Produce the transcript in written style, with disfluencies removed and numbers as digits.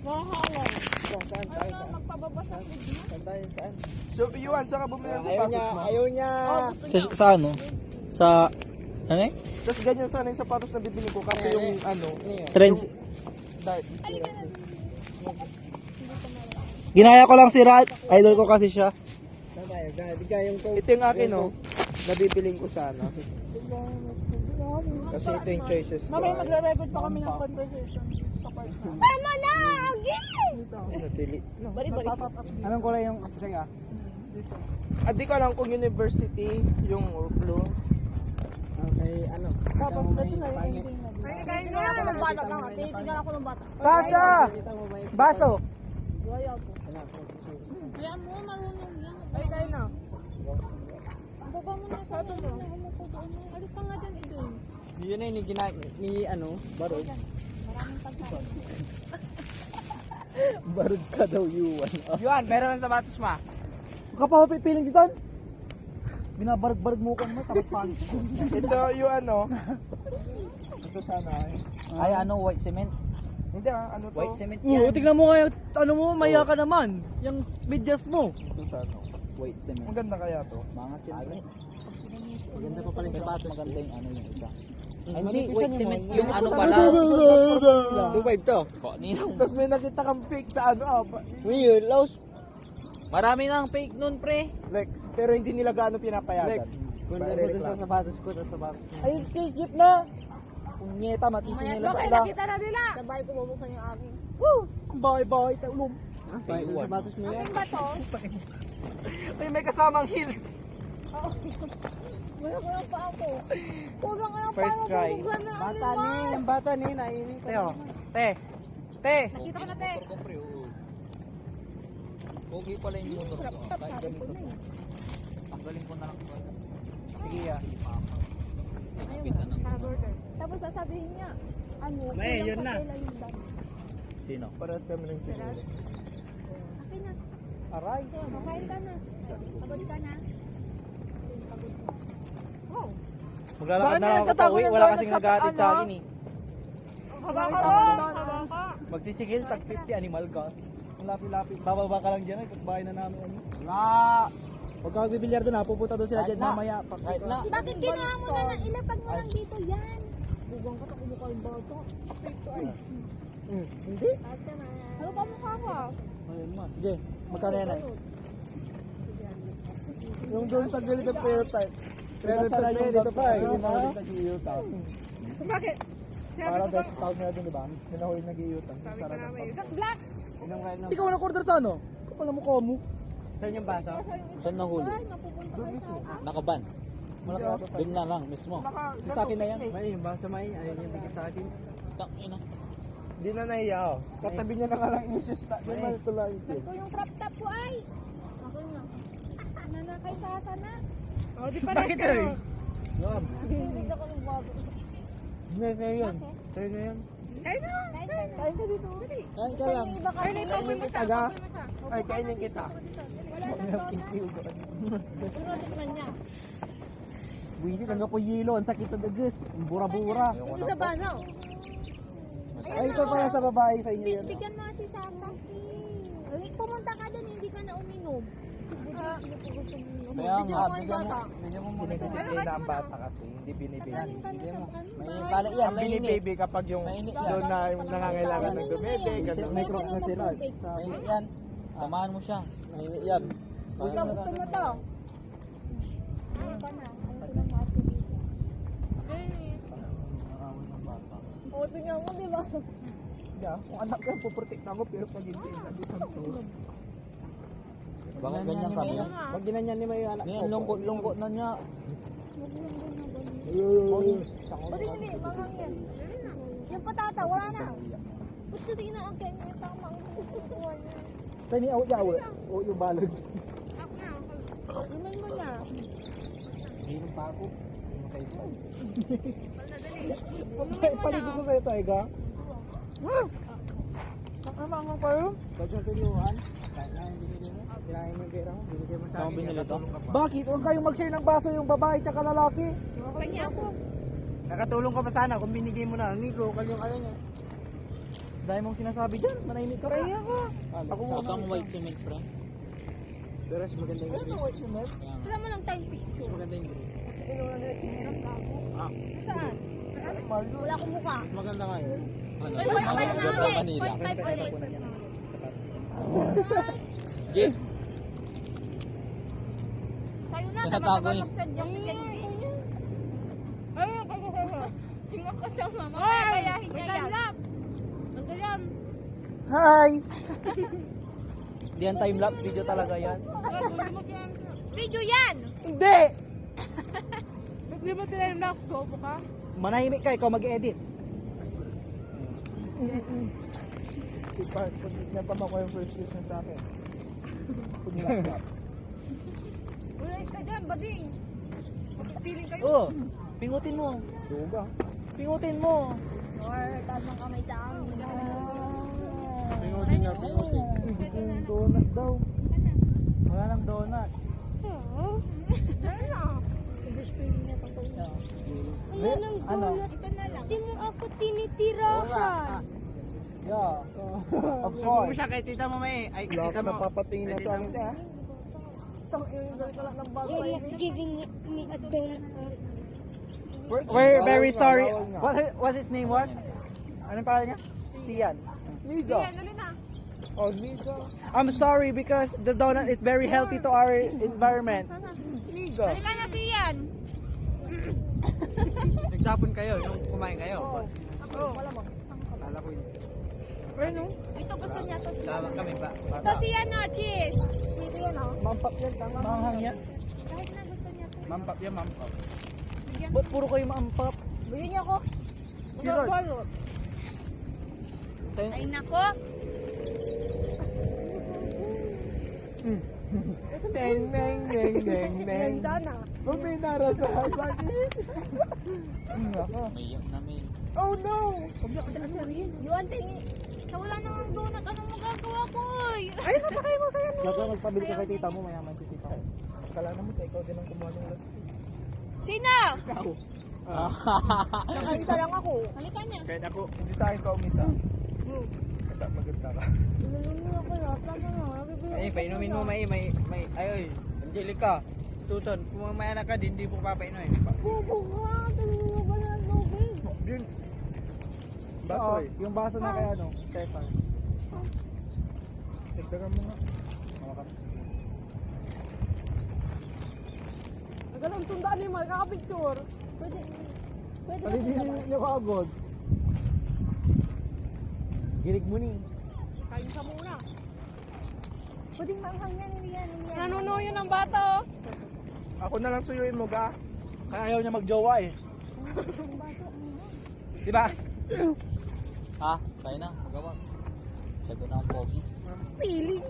Nakakaalam. Saan tayo? Saan? Magpababa sa fridge mo. Saan tayo? Saan? So, Yuan, saan ka bumili ng Ayaw niya, sapatos mo? ayaw niya. Oh, gusto niya. Sa ano? Sa, ano eh? Tapos ganyan sana yung sapatos na bibili ko kasi yung ano, Trends. dark. Ginaya ko lang si Rat. Idol ko kasi siya. Saan tayo? Bigay yung code. Ito yung akin, no? Nabibiling ko sana. Kasi ito yung choices ko. Mamaya magre-record pa kami ng conversation sa part na. Tama na! Again! Nabili. Bari-bari. Anong kulay yung sa'yo? Di ko alam kung university, yung blue. Okay, ano? Tapos ito na yung ending na. Tinitingnan ako ng bata lang. Tinitingnan ako ng bata. Sasa! Baso! Wala po. Kaya mo, marunong yan. Ay, kayo na. Baba mo na sa atin. Alis ka nga dyan, idol. Yun na yung ni ano, Barod. Maraming pagkain. Barod ka daw, Yuan. Yuan, meron ng sapatos ma. Huwag ka pa mapipiling dito. Binabarag-barag mo ka mo. Tapos paano? Ito yung ano. Ito sana eh. Ay, ano, white cement? Hindi ano to? White cement Oo, tignan mo kayo. Ano mo, maya ka naman. Yung medyas mo. Ito sana. White cement. Ang ganda kaya to. Mga cement. Maganda pa pala yung sapatos. Maganda yung ano yung isa. Hindi, white cement. Yung ano pala. 2.5 to. Ninong. Tapos may nakita kang fake sa ano Weird, Laos. Marami nang fake nun, pre. Lex, pero hindi nila gaano pinapayagan. Kung dito sa sapatos ko, sa sapatos ko. Ay, exchange gift na. Punyeta, matising nila Okay, sila. nakita na nila. Sabay ko bubuksan yung akin. Bye-bye, taulong. Bakit yung sapatos mo yan? Akin ba to? Ay, may kasamang heels. Wala ko yung paa ko. Kulang ko yung paa First ko. try. Bubuksan ng Bata akin, ni, ma. yung bata ni, naiinit ko. Teo, te. Te. Nakita ko na, te. Motor ko, pre. Oo. Okay pala yung motor ko. Kahit ganito. Tanggalin ko na lang. Sige ah. Pinipita ng Tapos sasabihin niya, ano, May, kulang yun sa na. tela yung bag. Sino? Paras kami ng chinelas. Akin na. Aray. Kaya, makain ka na. Pagod ka na. Pagod ka. Oh. Maglalakad na lang ako Bakit pauwi. yan? Wala Tayo kasing nag-aatit sa nagsapaan, akin eh. Haba ka. Magsisigil, tag 50 animal gas. Ang lapit-lapit. Bababa ka lang dyan ay bahay na namin. Ano? Na! Huwag ka magbibilyar doon ha. Pupunta doon sila Kahit dyan na. mamaya. Kahit na. Bakit ginawa mo na na ilapag mo lang dito yan? Bugang ka, kumukha yung bata. Hindi. Ate na. Ano pa mukha ko? Ayun ma. Sige, magkano yan ay? Yung doon sa gilid ng prayer type. Pero sana yung dito pa eh. Bakit? Para best tawag nila dun, diba? Yun ako yung nag-iutang. Sarap ng pag- Black! Hindi ka walang order sa ano? Kapal mo ko mo. Saan yung basa? Saan nahuli? Ay, mapupunta kayo sa... Nakaban. Doon na lang, mismo. Sa akin na yan. May, yung basa may, ayaw niya bigay sa akin. Tangina. Hindi na nahiya ako. Katabi niya na nga lang issues. Yung mal ko lang ito. Ito yung crop top ko ay! Ako na. Nanakay sa sana. Oh, di pa rin kayo. Bibig ako ng bago. Hindi, kayo yun. Kayo na yan. Kain na! Kain ka dito. Kain ka lang. Iba ka rin. Kainin kita, ga. Ay, kainin kita. Wala nang donut. Ano tikman niya? Buwisit, hanggang po yelo. Ang sakit na dagas. Ang bura-bura. Yung isa ba, no? Ay, ito pala sa babae sa inyo yan. Bigyan mo si Sasa. Ay, pumunta ka doon, hindi ka na uminom. Kaya Bigyan nga, mo yung bata. Bigyan mo muna ito. Dinidisiplina ang bata kasi. Hindi binibigyan. Nagaling ka na sa ano. May pala yan, Ang mainit. binibaby kapag yung Mainit yan. doon na yung nangangailangan ng dumede, gano'n. May crocs na sila. Mainit yan. samahan mo siya. Mainit yan. Gusto mo to? Ano ka na? Ano ka na maati dito? Oo, tingnan mo, di ba? Kung anak ko, puprotek na ako, pero pag hindi, nandito ang tulog. Bakit ganyan kami? Pag ginanyan ni may anak Ngayon, lungkot na niya. O, di hindi, parang yan. Yung patata, wala na. Ba't kasi inaangkay mo yung tama ang kukuha niya? Sa ni awit yaw. O yung balog. Iman mo na. Hindi pa ako. Iman mo Paligo ko na. sa'yo tayo ga. Nakamangan kayo? Pag yung tuyuan, kahit na hindi ko din. Kirahin yung pera mo, binigay mo sa Saan akin. binili to? Bakit? Huwag kayong mag-share ng baso yung babae tsaka lalaki. Kanya ako. Nakatulong ka pa sana kung binigay mo na. Hindi, local yung ano niya. Dahil mong sinasabi dyan, manahimik ka. Kaya ka. Ako Sabang white cement, pre. Pero mas maganda yung green. Wala mo lang tayong picture. Mas maganda yung green. Ah, Saan? Wala akong mukha. mas maganda nga yun. Ano? Ay, point five na ulit. Manila. Point five ulit. Git. Sa'yo na, Tinatago dapat niya. magsadyang Kenji. Ay, singak ka daw mama. Kakayahin niya yan. Ang galam. Hi! Hindi yan time-lapse video talaga yan. Video yan! Hindi! Hindi mo sila yung laptop ka? Manahimik ka, ikaw mag-edit. Pag napama ko yung first question sa akin. Pag nilaptop. Ulayos ka dyan, bading. Magpipiling kayo. Oo, pingutin mo. Duga. Pingutin mo. Or, taas ng kamay sa amin. Pingutin na, pingutin. Donut daw. Wala nang donut. Wala nang Ano? donut. Ito na lang. Hindi mo ako tinitirahan. Yeah. Of Subo mo course. siya kay tita mo, may. Ay, Lahat tita mo. napapatingin na Kay sa tita akin. mo. You're not giving me a donut. We're Bawal very nga, sorry. bawal nga. What his name was? Anong pangalan niya? Sian. Niga. Dali na. Oh, Niga. I'm sorry because the donut is very healthy to our environment. Niga. Halika na siyan. Nagtapon kayo, nung kumain kayo. Kala ko yun. Ano? Ito gusto niya to. Tama kami ba? Ito siyan na, cheese. Dito yan oh. Mampap yan, tama. Manghang yan. Kahit na gusto niya to. Mampap yan, mampap. Bigyan. Ba't puro kayo maampap? Bigyan niya ako. Si Lord. Ay nako. Neng, neng, neng, neng, neng. Dana. Ba't may narasakit? Ako. May iyak namin. Oh no! Yuan, tingi. Sa wala nang donut, anong magagawa ko? Ay, napakain mo kaya. Gaga magpabili ka kay tita mo, mayaman si tita ko. Kala naman ka, ikaw din ang kumuha ng last. Sino? Ikaw. Nakakita lang ako. Halika niya. Kahit ako, hindi sa akin ka umisa. Kata maganda ka. Nalulunod ako lahat. Tama na. Ay, painumin mo, may, ay, Angelica. Tuton, kung may anak ka din, hindi po papainumin. Bobo ka. Tulungan ka na ng tubig. Yun. Baso Oo, eh. yung baso na kay ano, Stefan. Nagdagan mo nga. Hawakan. Nagalang tundaan ni Mal, kakapicture. Pwede. Pwede na Palibinin niyo ka agad. Gilig mo ni. Kain ka muna. Pwedeng maanghang yan. Hindi yan. Nanunuyo ng bata oh. Ako na lang suyuin mo, ga. Kaya ayaw niya magjowa eh. Di ba? Ha? Kaya na, magawa. Sagot na ang pogi. Feeling.